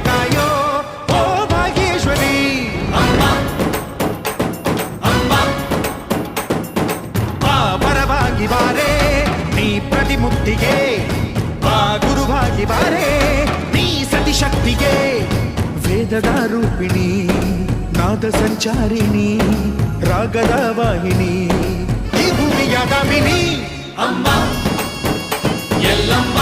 ಕಾಯೋ ಓ ಭಾಗ್ಯೇಶ್ವರಿ ಅಮ್ಮ ಅಮ್ಮ ಬಾ ಪರವಾಗಿ ಬಾರೆ ನೀ ಪ್ರತಿಮುಕ್ತಿಗೆ ಬಾ ಗುರುವಾಗಿ ಬಾರೆ ನೀ ಸತಿಶಕ್ತಿಗೆ ವೇದದ ರೂಪಿಣಿ ನಾದ ಸಂಚಾರಿಣಿ ರಾಗದ ವಾಹಿನಿ ಈ ಭೂಮಿಯ ದಾಮಿನಿ ಅಮ್ಮ ಎಲ್ಲಮ್ಮ